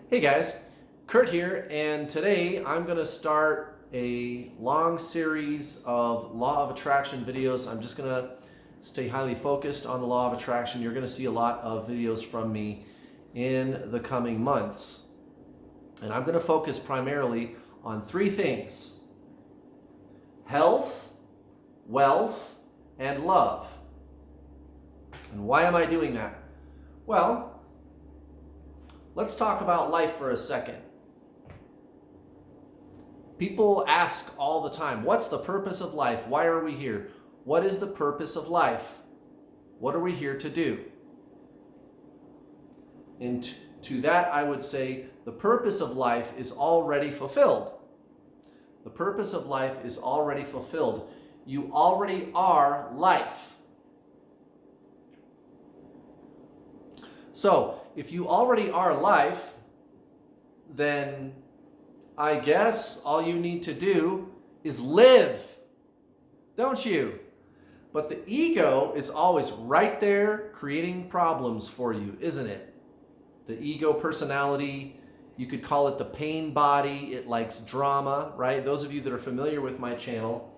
Hey guys, Kurt here, and today I'm going to start a long series of law of attraction videos. I'm just going to stay highly focused on the law of attraction. You're going to see a lot of videos from me in the coming months. And I'm going to focus primarily on three things: health, wealth, and love. And why am I doing that? Well, let's talk about life for a second. People ask all the time, what's the purpose of life? Why are we here? What is the purpose of life? What are we here to do? And to that, I would say the purpose of life is already fulfilled. The purpose of life is already fulfilled. You already are life. So, if you already are life, then I guess all you need to do is live, don't you? But the ego is always right there creating problems for you, isn't it? The ego personality, you could call it the pain body. It likes drama, right? Those of you that are familiar with my channel,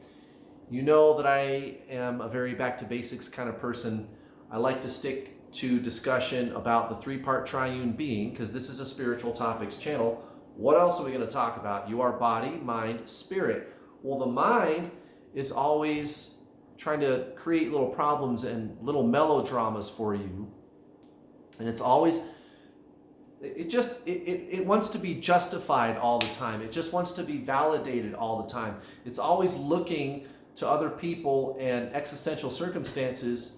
you know that I am a very back to basics kind of person. I like to stick to discussion about the three-part triune being, because this is a spiritual topics channel. What else are we going to talk about? You are body, mind, spirit. Well, the mind is always trying to create little problems and little melodramas for you. And it's always, it wants to be justified all the time. It just wants to be validated all the time. It's always looking to other people and existential circumstances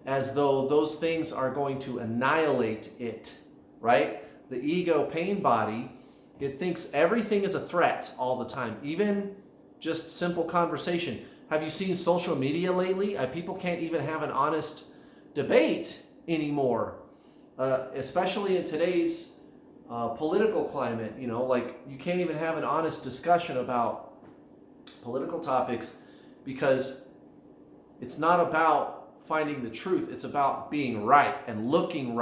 as though those things are going to annihilate it, right? The ego pain body, it thinks everything is a threat all the time, even just simple conversation. Have you seen social media lately? People can't even have an honest debate anymore, especially in today's political climate. You know, like you can't even have an honest discussion about political topics because it's not about finding the truth. It's about being right and looking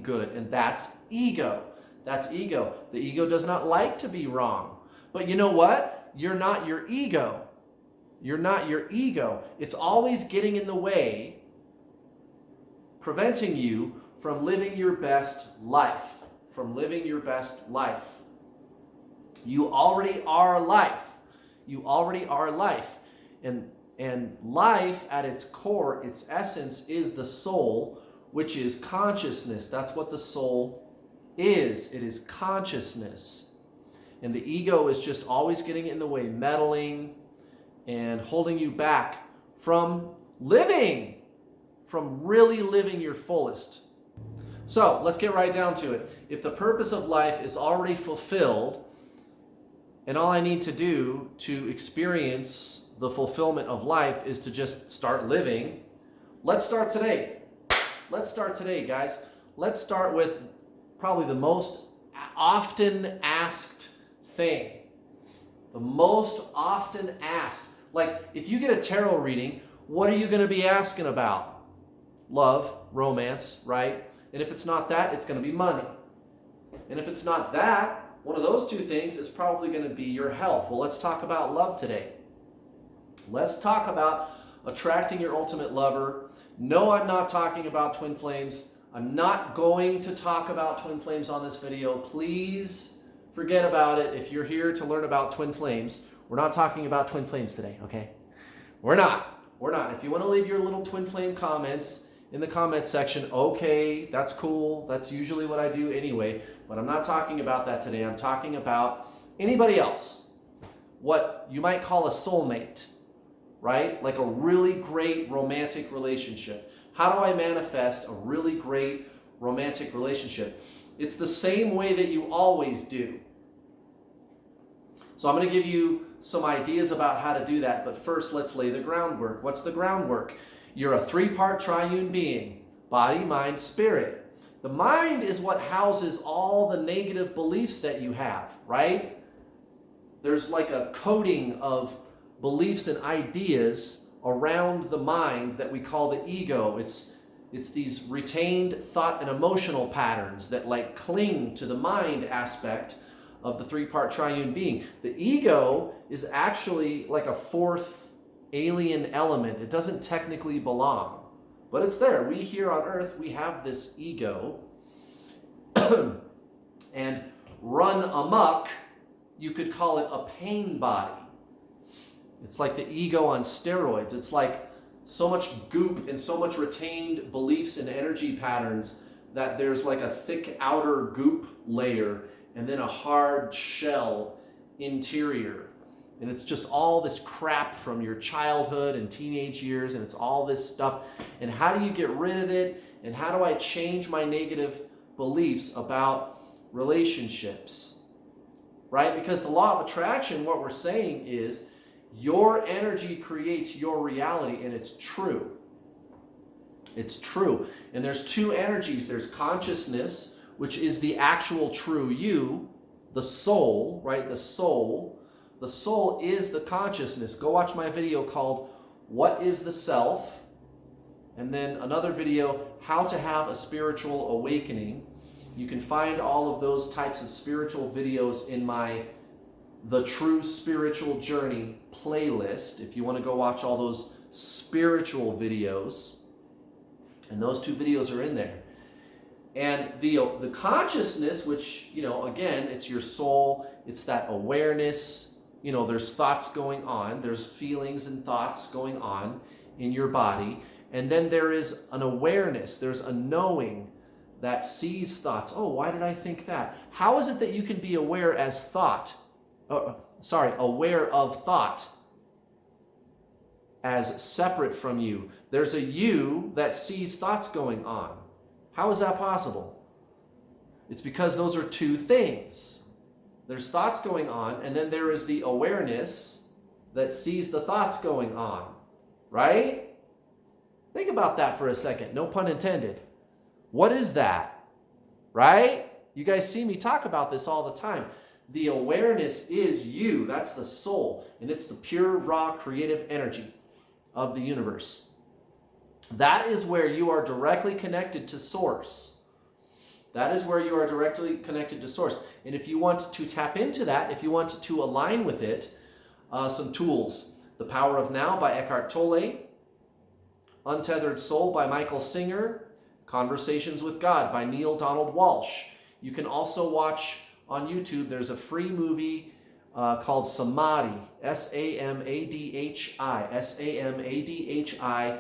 good. And that's ego. That's ego. The ego does not like to be wrong. But you know what? You're not your ego. You're not your ego. It's always getting in the way, preventing you from living your best life. From living your best life. You already are life. You already are life. And life at its core, its essence, is the soul, which is consciousness. That's what the soul is. It is consciousness. And the ego is just always getting in the way, meddling and holding you back from living, from really living your fullest. So let's get right down to it. If the purpose of life is already fulfilled, and all I need to do to experience the fulfillment of life is to just start living, let's start today. Let's start today, guys. Let's start with probably the most often asked thing. The most often asked. Like, if you get a tarot reading, what are you going to be asking about? Love, romance, right? And if it's not that, it's going to be money. And if it's not that, one of those two things is probably going to be your health. Well, let's talk about love today. Let's talk about attracting your ultimate lover. No, I'm not talking about twin flames. I'm not going to talk about twin flames on this video. Please forget about it. If you're here to learn about twin flames, we're not talking about twin flames today, okay? We're not. If you want to leave your little twin flame comments in the comments section, okay, that's cool. That's usually what I do anyway. But I'm not talking about that today. I'm talking about anybody else. What you might call a soulmate. Right? Like a really great romantic relationship. How do I manifest a really great romantic relationship? It's the same way that you always do. So I'm going to give you some ideas about how to do that, but first let's lay the groundwork. What's the groundwork? You're a three-part triune being: body, mind, spirit. The mind is what houses all the negative beliefs that you have, right? There's like a coating of beliefs and ideas around the mind that we call the ego. It's It's these retained thought and emotional patterns that like cling to the mind aspect of the three-part triune being. The ego is actually like a fourth alien element. It doesn't technically belong, but it's there. We here on earth, we have this ego and run amok, you could call it a pain body. It's like the ego on steroids. It's like so much goop and so much retained beliefs and energy patterns that there's like a thick outer goop layer and then a hard shell interior. And it's just all this crap from your childhood and teenage years, and it's all this stuff. And how do you get rid of it? And how do I change my negative beliefs about relationships? Right? Because the law of attraction, what we're saying is your energy creates your reality, and it's true. It's true. And there's two energies. There's consciousness, which is the actual true you, the soul, right? The soul. The soul is the consciousness. Go watch my video called What is the Self? And then another video, How to Have a Spiritual Awakening. You can find all of those types of spiritual videos in my The True Spiritual Journey playlist, if you want to go watch all those spiritual videos. And those two videos are in there. And the consciousness, which, again, it's your soul, it's that awareness. There's thoughts going on, there's feelings and thoughts going on in your body. And then there is an awareness, there's a knowing that sees thoughts. Oh, why did I think that? How is it that you can be aware as thought? Aware of thought as separate from you? There's a you that sees thoughts going on. How is that possible? It's because those are two things. There's thoughts going on, and then there is the awareness that sees the thoughts going on, right? Think about that for a second. No pun intended. What is that, right? You guys see me talk about this all the time. The awareness is you. That's the soul, and it's the pure, raw, creative energy of the universe. That is where you are directly connected to Source. That is where you are directly connected to Source. And if you want to tap into that, if you want to align with it, some tools. The Power of Now by Eckhart Tolle. Untethered Soul by Michael Singer. Conversations with God by Neil Donald Walsh. You can also watch on YouTube, there's a free movie called Samadhi. S-A-M-A-D-H-I. S-A-M-A-D-H-I.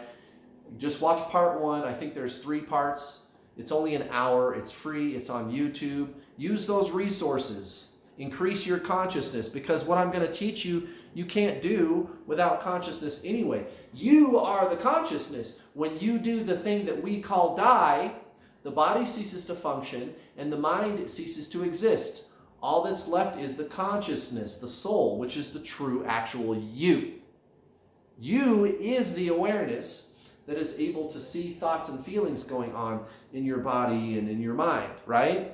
Just watch part 1. I think there's 3 parts. It's only an hour. It's free. It's on YouTube. Use those resources. Increase your consciousness, because what I'm going to teach you, you can't do without consciousness anyway. You are the consciousness. When you do the thing that we call die, the body ceases to function and the mind ceases to exist. All that's left is the consciousness, the soul, which is the true actual you. You is the awareness that is able to see thoughts and feelings going on in your body and in your mind, right?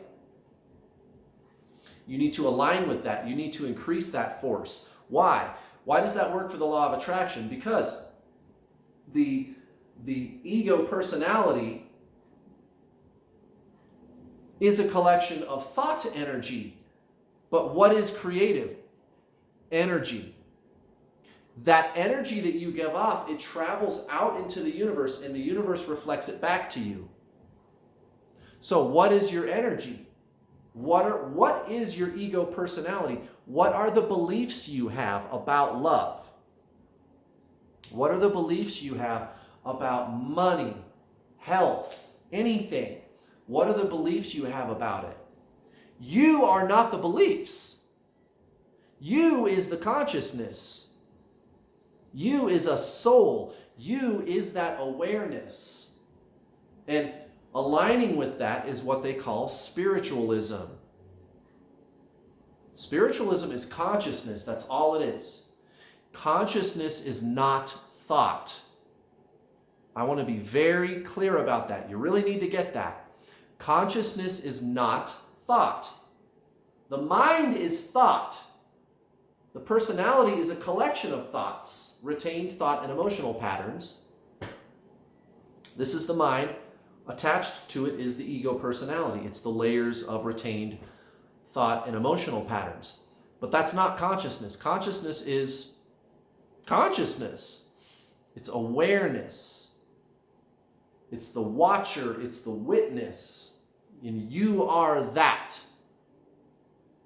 You need to align with that. You need to increase that force. Why? Why does that work for the law of attraction? Because the ego personality is a collection of thought energy. But what is creative? Energy. That energy that you give off, it travels out into the universe, and the universe reflects it back to you. So what is your energy? What is your ego personality? What are the beliefs you have about love? What are the beliefs you have about money, health, anything? What are the beliefs you have about it? You are not the beliefs. You is the consciousness. You is a soul. You is that awareness. And aligning with that is what they call spiritualism. Spiritualism is consciousness. That's all it is. Consciousness is not thought. I want to be very clear about that. You really need to get that. Consciousness is not thought. The mind is thought. The personality is a collection of thoughts, retained thought and emotional patterns. This is the mind. Attached to it is the ego personality. It's the layers of retained thought and emotional patterns. But that's not consciousness. Consciousness is consciousness. It's awareness. It's the watcher. It's the witness. And you are that.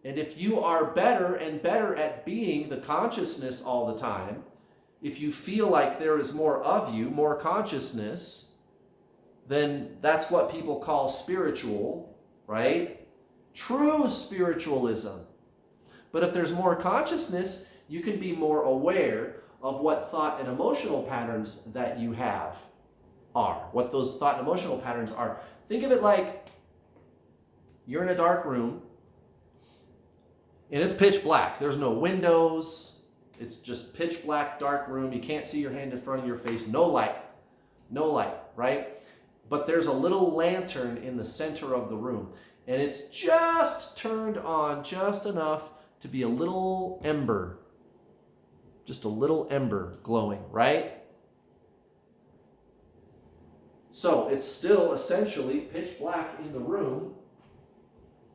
And if you are better and better at being the consciousness all the time, if you feel like there is more of you, more consciousness, then that's what people call spiritual, right? True spiritualism. But if there's more consciousness, you can be more aware of what thought and emotional patterns that you have are, what those thought and emotional patterns are. Think of it like you're in a dark room and it's pitch black. There's no windows. It's just pitch black, dark room. You can't see your hand in front of your face. No light, right? But there's a little lantern in the center of the room, and it's just turned on just enough to be a little ember, just a little ember glowing, right? So it's still essentially pitch black in the room.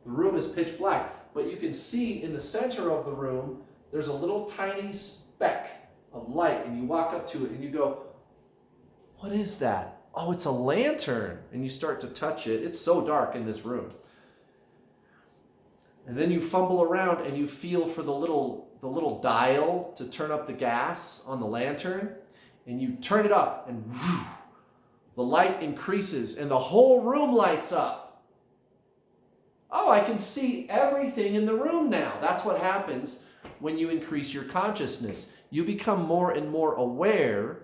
The room is pitch black, but you can see in the center of the room, there's a little tiny speck of light, and you walk up to it and you go, what is that? Oh, it's a lantern. And you start to touch it. It's so dark in this room. And then you fumble around and you feel for the little dial to turn up the gas on the lantern. And you turn it up and whew, the light increases and the whole room lights up. Oh, I can see everything in the room now. That's what happens when you increase your consciousness. You become more and more aware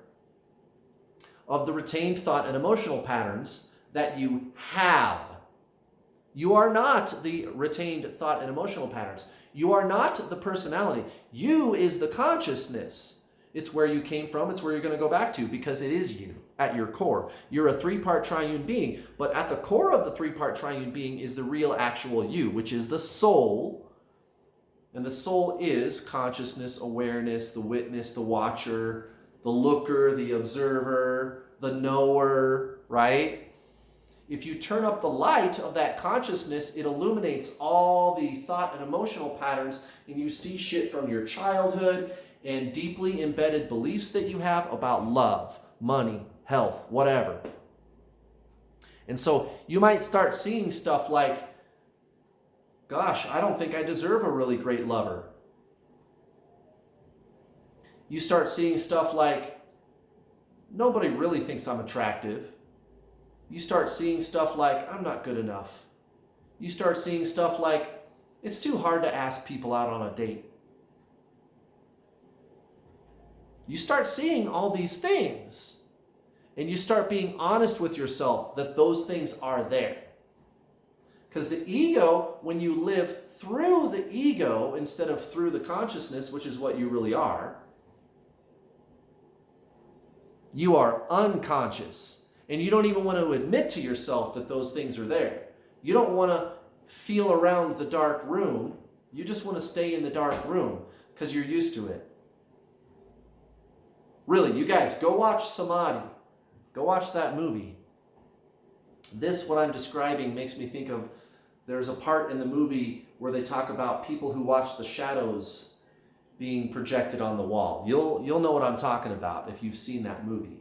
of the retained thought and emotional patterns that you have. You are not the retained thought and emotional patterns. You are not the personality. You is the consciousness. It's where you came from. It's where you're going to go back to, because it is you at your core. You're a three-part triune being, but at the core of the three-part triune being is the real actual you, which is the soul. And the soul is consciousness, awareness, the witness, the watcher, the looker, the observer, the knower, right? If you turn up the light of that consciousness, it illuminates all the thought and emotional patterns, and you see shit from your childhood and deeply embedded beliefs that you have about love, money, health, whatever. And so you might start seeing stuff like, gosh, I don't think I deserve a really great lover. You start seeing stuff like, nobody really thinks I'm attractive. You start seeing stuff like, I'm not good enough. You start seeing stuff like, it's too hard to ask people out on a date. You start seeing all these things, and you start being honest with yourself that those things are there. Because the ego, when you live through the ego instead of through the consciousness, which is what you really are, you are unconscious. And you don't even want to admit to yourself that those things are there. You don't want to feel around the dark room. You just want to stay in the dark room because you're used to it. Really, you guys, go watch Samadhi. Go watch that movie. This, what I'm describing, makes me think of, there's a part in the movie where they talk about people who watch the shadows being projected on the wall. You'll know what I'm talking about if you've seen that movie.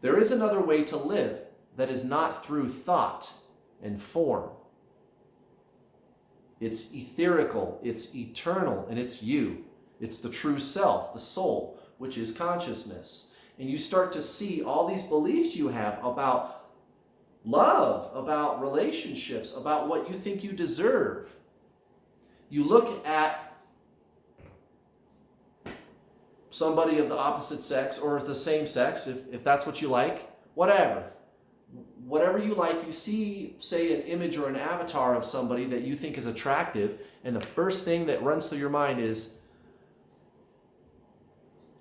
There is another way to live that is not through thought and form. It's etherical, it's eternal, and it's you. It's the true self, the soul, which is consciousness. And you start to see all these beliefs you have about love, about relationships, about what you think you deserve. You look at somebody of the opposite sex or the same sex, if that's what you like, whatever. Whatever you like, you see, say, an image or an avatar of somebody that you think is attractive, and the first thing that runs through your mind is,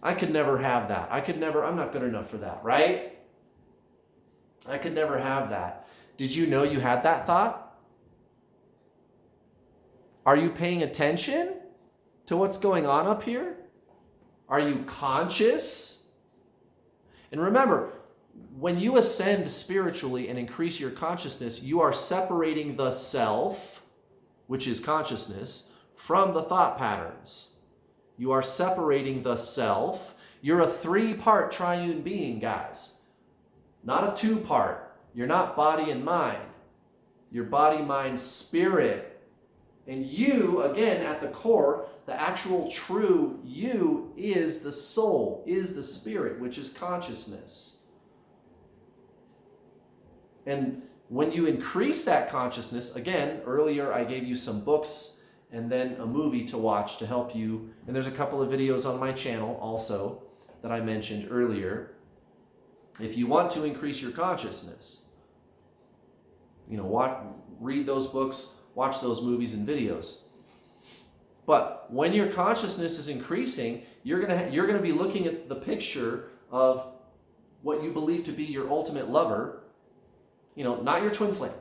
I could never have that. I'm not good enough for that, right? I could never have that. Did you know you had that thought? Are you paying attention to what's going on up here? Are you conscious? And remember, when you ascend spiritually and increase your consciousness, you are separating the self, which is consciousness, from the thought patterns. You are separating the self. You're a 3-part triune being, guys. Not a 2-part. You're not body and mind. You're body, mind, spirit. And you, again, at the core, the actual true you is the soul, is the spirit, which is consciousness. And when you increase that consciousness, again, earlier I gave you some books and then a movie to watch to help you. And there's a couple of videos on my channel also that I mentioned earlier. If you want to increase your consciousness, read those books, watch those movies and videos. But when your consciousness is increasing, you're gonna be looking at the picture of what you believe to be your ultimate lover. Not your twin flame.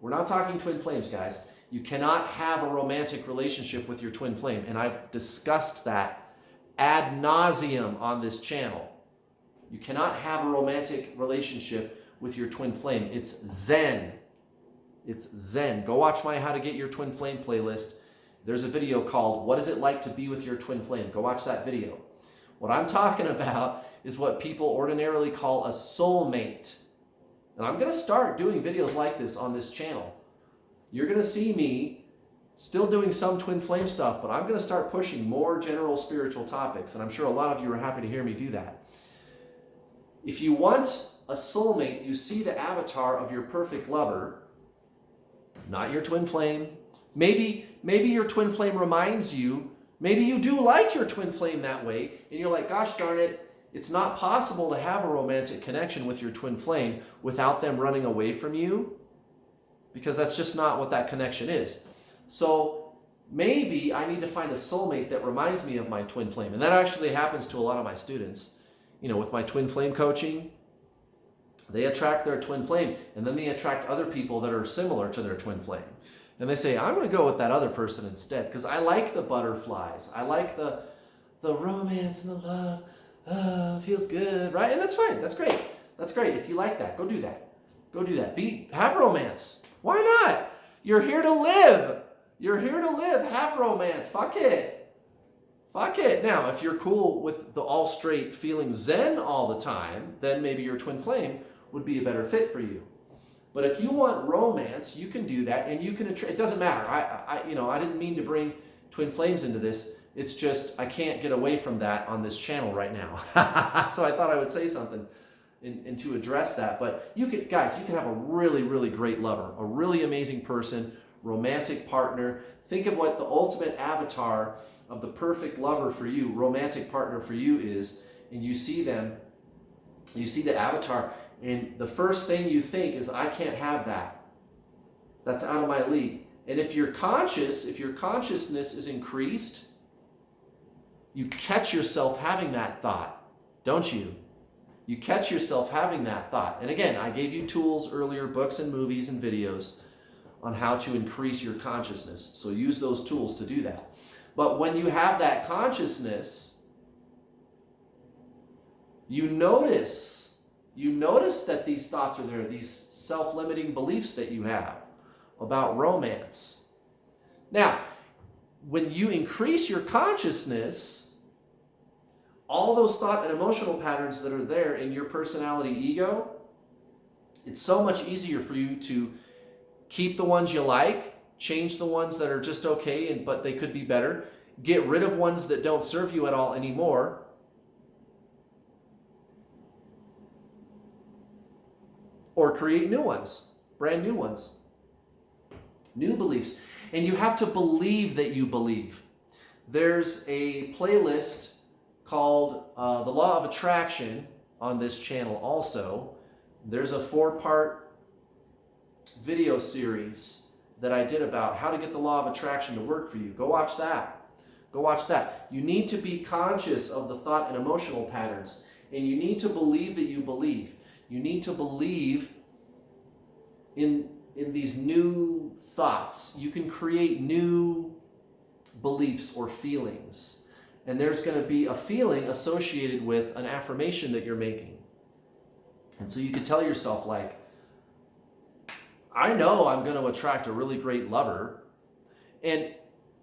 We're not talking twin flames, guys. You cannot have a romantic relationship with your twin flame, and I've discussed that ad nauseum on this channel. You cannot have a romantic relationship with your twin flame. It's Zen. It's Zen. Go watch my How to Get Your Twin Flame playlist. There's a video called What Is It Like to Be With Your Twin Flame? Go watch that video. What I'm talking about is what people ordinarily call a soulmate. And I'm going to start doing videos like this on this channel. You're going to see me still doing some twin flame stuff, but I'm going to start pushing more general spiritual topics. And I'm sure a lot of you are happy to hear me do that. If you want a soulmate, you see the avatar of your perfect lover, not your twin flame. Maybe your twin flame reminds you, maybe you do like your twin flame that way, and you're like, gosh darn it, it's not possible to have a romantic connection with your twin flame without them running away from you, because that's just not what that connection is. So maybe I need to find a soulmate that reminds me of my twin flame. And that actually happens to a lot of my students. With my twin flame coaching, they attract their twin flame, and then they attract other people that are similar to their twin flame. And they say, I'm going to go with that other person instead, because I like the butterflies. I like the romance and the love. Feels good, right? And that's fine. That's great. That's great. If you like that, go do that. Go do that. Have romance. Why not? You're here to live. You're here to live. Have romance. Fuck it. Fuck it. Now, if you're cool with the all straight feeling Zen all the time, then maybe your twin flame would be a better fit for you. But if you want romance, you can do that, and you can it doesn't matter. I didn't mean to bring twin flames into this. It's just I can't get away from that on this channel right now. So I thought I would say something and to address that. But you can have a really, really great lover, a really amazing person, romantic partner. Think of what the ultimate avatar of the perfect lover for you, romantic partner for you is, and you see them, you see the avatar, and the first thing you think is, I can't have that. That's out of my league. And if you're conscious, if your consciousness is increased, you catch yourself having that thought, don't you? You catch yourself having that thought. And again, I gave you tools earlier, books and movies and videos on how to increase your consciousness. So use those tools to do that. But when you have that consciousness, you notice that these thoughts are there, these self-limiting beliefs that you have about romance. Now, when you increase your consciousness, all those thought and emotional patterns that are there in your personality ego, it's so much easier for you to keep the ones you like, change the ones that are just okay, but they could be better, get rid of ones that don't serve you at all anymore, or create new ones, brand new ones, new beliefs. And you have to believe that you believe. There's a playlist called The Law of Attraction on this channel also. There's a 4-part video series that I did about how to get the law of attraction to work for you. Go watch that. Go watch that. You need to be conscious of the thought and emotional patterns, and you need to believe that you believe. You need to believe in these new thoughts. You can create new beliefs or feelings, and there's going to be a feeling associated with an affirmation that you're making. And so you could tell yourself, like, I know I'm going to attract a really great lover. And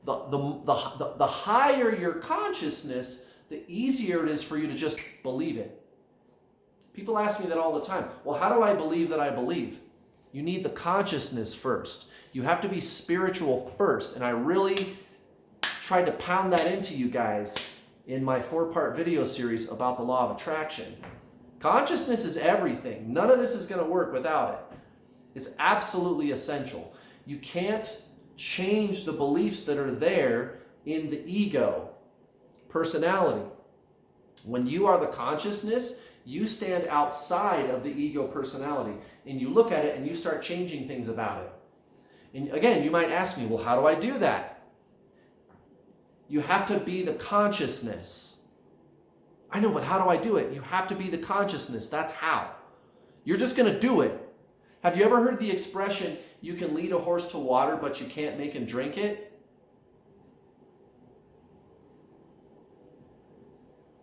the higher your consciousness, the easier it is for you to just believe it. People ask me that all the time. Well, how do I believe that I believe? You need the consciousness first. You have to be spiritual first. And I really tried to pound that into you guys in my 4-part video series about the law of attraction. Consciousness is everything. None of this is going to work without it. It's absolutely essential. You can't change the beliefs that are there in the ego, personality. When you are the consciousness, you stand outside of the ego personality, and you look at it and you start changing things about it. And again, you might ask me, well, how do I do that? You have to be the consciousness. I know, but how do I do it? You have to be the consciousness. That's how. You're just going to do it. Have you ever heard the expression, you can lead a horse to water, but you can't make him drink it?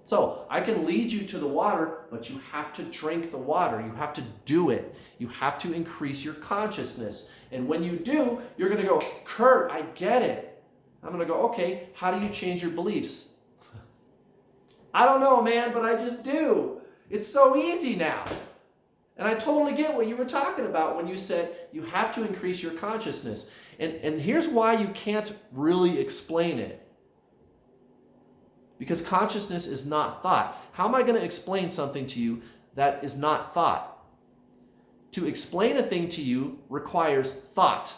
So, I can lead you to the water, but you have to drink the water. You have to do it. You have to increase your consciousness. And when you do, you're going to go, Kurt, I get it. I'm going to go, okay, how do you change your beliefs? I don't know, man, but I just do. It's so easy now. And I totally get what you were talking about when you said you have to increase your consciousness. And here's why you can't really explain it. Because consciousness is not thought. How am I going to explain something to you that is not thought? To explain a thing to you requires thought.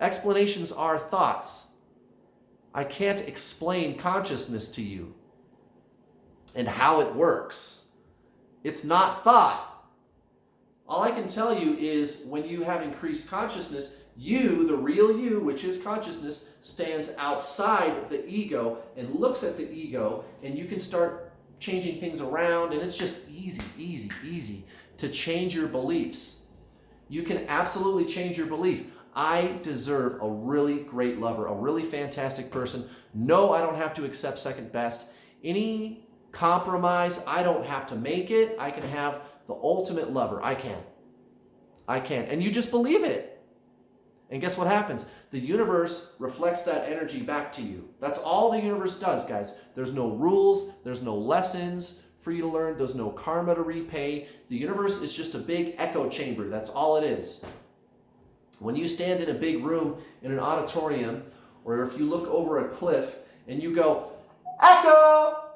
Explanations are thoughts. I can't explain consciousness to you and how it works. It's not thought. All I can tell you is when you have increased consciousness, you, the real you, which is consciousness, stands outside the ego and looks at the ego, and you can start changing things around, and it's just easy to change your beliefs. You can absolutely change your belief. I deserve a really great lover, a really fantastic person. No, I don't have to accept second best. Any compromise, I don't have to make it. I can have the ultimate lover. I can. And you just believe it. And guess what happens? The universe reflects that energy back to you. That's all the universe does, guys. There's no rules. There's no lessons for you to learn. There's no karma to repay. The universe is just a big echo chamber. That's all it is. When you stand in a big room in an auditorium, or if you look over a cliff and you go, echo,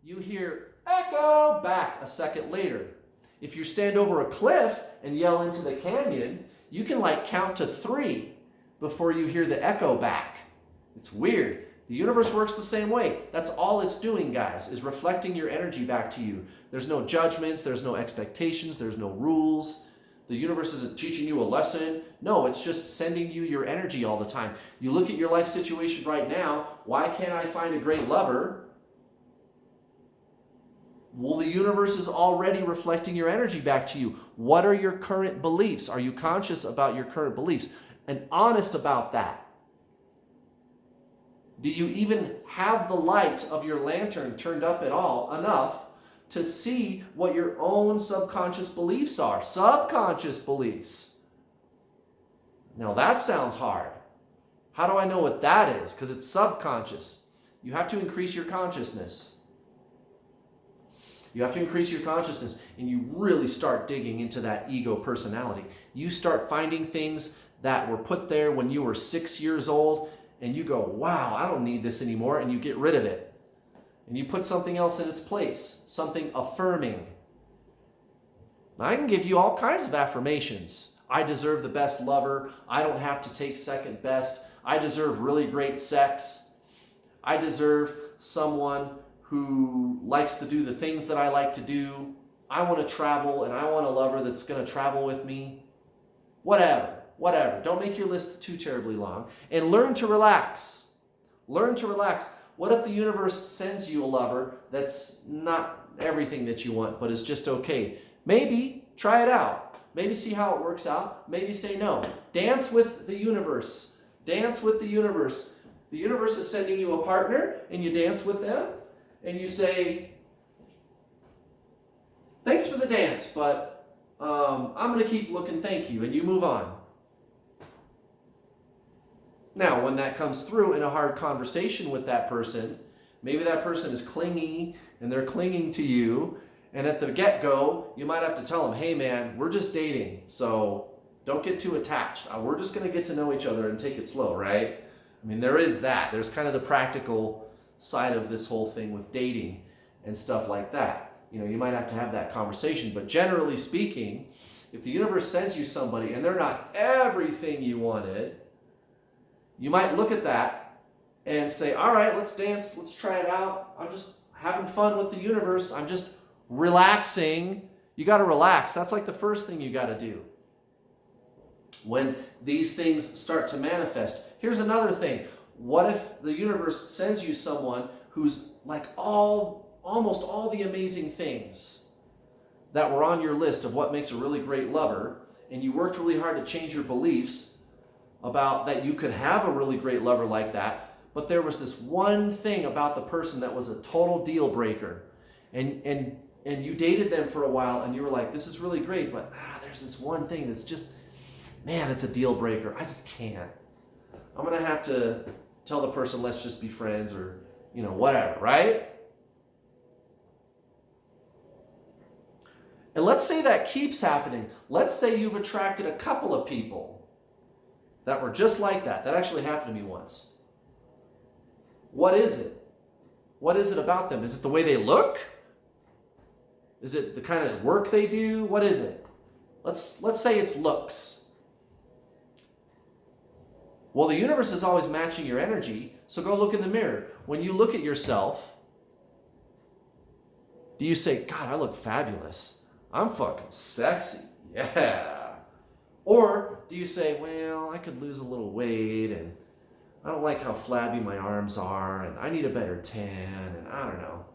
you hear echo back a second later. If you stand over a cliff and yell into the canyon, you can count to 3 before you hear the echo back. It's weird. The universe works the same way. That's all it's doing, guys, is reflecting your energy back to you. There's no judgments, there's no expectations, there's no rules. The universe isn't teaching you a lesson. No, it's just sending you your energy all the time. You look at your life situation right now, why can't I find a great lover? Well, the universe is already reflecting your energy back to you. What are your current beliefs? Are you conscious about your current beliefs and honest about that? Do you even have the light of your lantern turned up at all enough to see what your own subconscious beliefs are? Subconscious beliefs. Now that sounds hard. How do I know what that is? Because it's subconscious. You have to increase your consciousness. You have to increase your consciousness, and you really start digging into that ego personality. You start finding things that were put there when you were 6 years old, and you go, wow, I don't need this anymore, and you get rid of it. And you put something else in its place, something affirming. I can give you all kinds of affirmations. I deserve the best lover. I don't have to take second best. I deserve really great sex. I deserve someone who likes to do the things that I like to do. I want to travel, and I want a lover that's going to travel with me. Whatever. Don't make your list too terribly long. And learn to relax. Learn to relax. What if the universe sends you a lover that's not everything that you want, but is just okay? Maybe try it out. Maybe see how it works out. Maybe say no. Dance with the universe. Dance with the universe. The universe is sending you a partner, and you dance with them. And you say, thanks for the dance, but I'm going to keep looking, thank you, and you move on. Now, when that comes through in a hard conversation with that person, maybe that person is clingy and they're clinging to you, and at the get-go, you might have to tell them, hey man, we're just dating, so don't get too attached. We're just going to get to know each other and take it slow, right? I mean, there is that. There's kind of the practical side of this whole thing with dating and stuff like that. You know, you might have to have that conversation, but generally speaking, if the universe sends you somebody and they're not everything you wanted, you might look at that and say, all right, let's dance, let's try it out. I'm just having fun with the universe. I'm just relaxing. You got to relax. That's like the first thing you got to do. When these things start to manifest, here's another thing. What if the universe sends you someone who's like almost all the amazing things that were on your list of what makes a really great lover, and you worked really hard to change your beliefs about that you could have a really great lover like that, but there was this one thing about the person that was a total deal breaker, and you dated them for a while and you were like, this is really great, but there's this one thing that's just, man, it's a deal breaker. I just can't. I'm going to have to tell the person, let's just be friends, or, you know, whatever, right? And let's say that keeps happening. Let's say you've attracted a couple of people that were just like that. That actually happened to me once. What is it? What is it about them? Is it the way they look? Is it the kind of work they do? What is it? Let's say it's looks. Well, the universe is always matching your energy, so go look in the mirror. When you look at yourself, do you say, God, I look fabulous. I'm fucking sexy. Yeah. Or do you say, well, I could lose a little weight, and I don't like how flabby my arms are, and I need a better tan, and I don't know.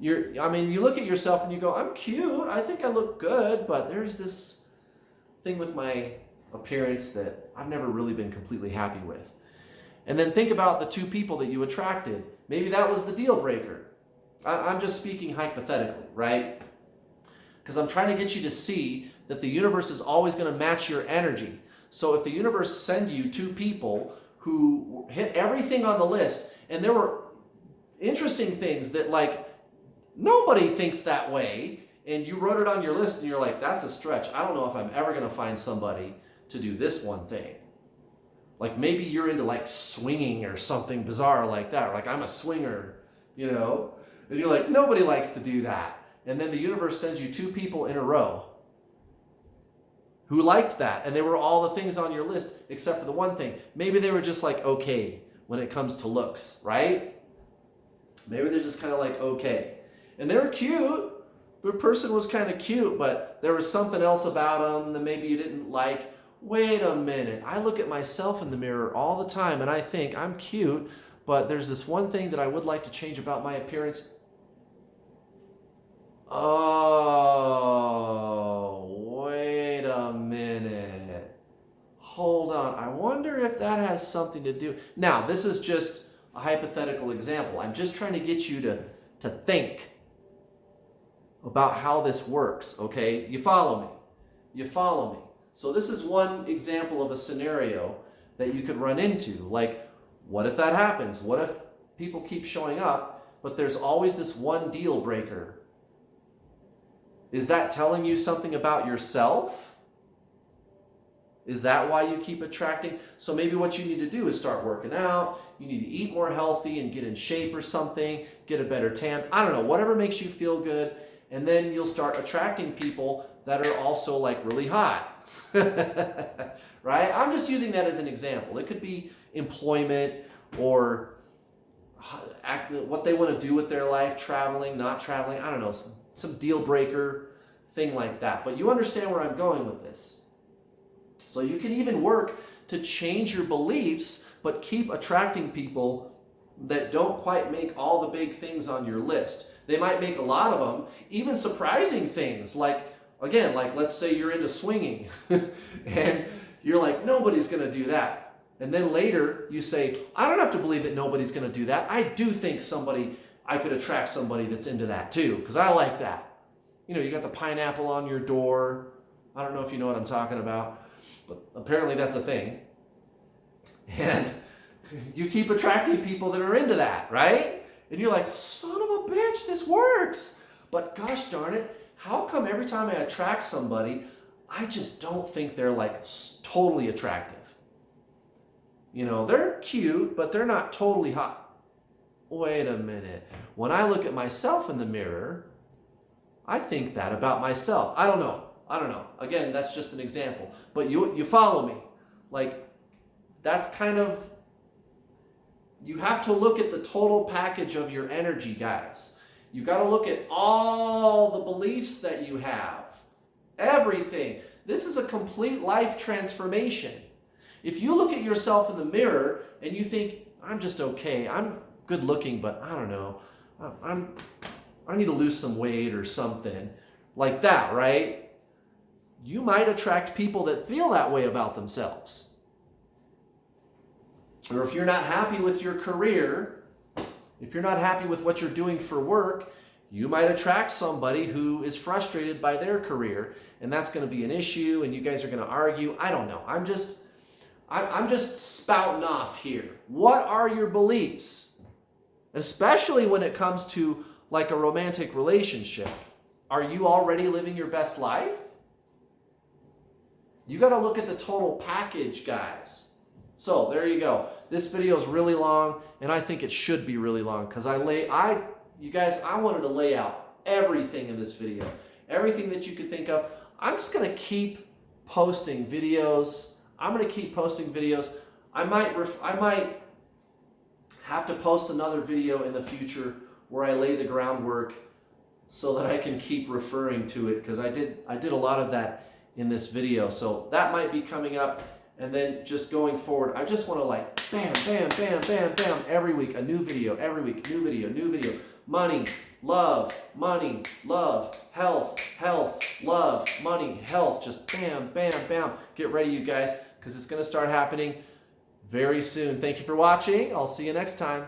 You look at yourself and you go, I'm cute. I think I look good, but there's this thing with my appearance that I've never really been completely happy with. And then think about the two people that you attracted. Maybe that was the deal breaker. I'm just speaking hypothetically, right? Because I'm trying to get you to see that the universe is always going to match your energy. So if the universe sends you two people who hit everything on the list, and there were interesting things that like nobody thinks that way, and you wrote it on your list and you're like, that's a stretch. I don't know if I'm ever going to find somebody to do this one thing. Like maybe you're into like swinging or something bizarre like that. Or like I'm a swinger, you know? And you're like, nobody likes to do that. And then the universe sends you two people in a row who liked that. And they were all the things on your list except for the one thing. Maybe they were just like okay when it comes to looks, right? Maybe they're just kind of like okay. And they were cute. The person was kind of cute, but there was something else about them that maybe you didn't like. Wait a minute. I look at myself in the mirror all the time and I think I'm cute, but there's this one thing that I would like to change about my appearance. Oh, wait a minute. Hold on. I wonder if that has something to do. Now, this is just a hypothetical example. I'm just trying to get you to think about how this works, okay? You follow me. You follow me. So this is one example of a scenario that you could run into. Like, what if that happens? What if people keep showing up, but there's always this one deal breaker? Is that telling you something about yourself? Is that why you keep attracting? So maybe what you need to do is start working out. You need to eat more healthy and get in shape or something, get a better tan. I don't know, whatever makes you feel good. And then you'll start attracting people that are also like really hot. Right? I'm just using that as an example. It could be employment or what they want to do with their life, traveling, not traveling. I don't know, some deal breaker thing like that. But you understand where I'm going with this. So you can even work to change your beliefs, but keep attracting people that don't quite make all the big things on your list. They might make a lot of them, even surprising things like, again, like let's say you're into swinging and you're like, nobody's going to do that. And then later you say, I don't have to believe that nobody's going to do that. I do think I could attract somebody that's into that too, because I like that. you got the pineapple on your door. I don't know if you know what I'm talking about, but apparently that's a thing. And you keep attracting people that are into that, right? And you're like, son of a bitch, this works. But gosh darn it, how come every time I attract somebody, I just don't think they're like totally attractive? They're cute, but they're not totally hot. Wait a minute. When I look at myself in the mirror, I think that about myself. I don't know. Again, that's just an example. But you follow me. Like, that's kind of, you have to look at the total package of your energy, guys. You got to look at all the beliefs that you have. Everything. This is a complete life transformation. If you look at yourself in the mirror and you think, I'm just okay, I'm good looking, but I don't know, I need to lose some weight or something like that, right? You might attract people that feel that way about themselves. Or if you're not happy with your career, if you're not happy with what you're doing for work, you might attract somebody who is frustrated by their career, and that's going to be an issue, and you guys are going to argue. I don't know. I'm just spouting off here. What are your beliefs? Especially when it comes to like a romantic relationship. Are you already living your best life? You got to look at the total package, guys. So there you go. This video is really long, and I think it should be really long because I wanted to lay out everything in this video, everything that you could think of. I'm just going to keep posting videos. I might have to post another video in the future where I lay the groundwork so that I can keep referring to it, because I did a lot of that in this video. So that might be coming up. And then just going forward, I just want to like bam, bam, bam, bam, bam, every week, a new video, every week, new video. Money, love, health, love, money, health, just bam, bam, bam. Get ready, you guys, because it's going to start happening very soon. Thank you for watching. I'll see you next time.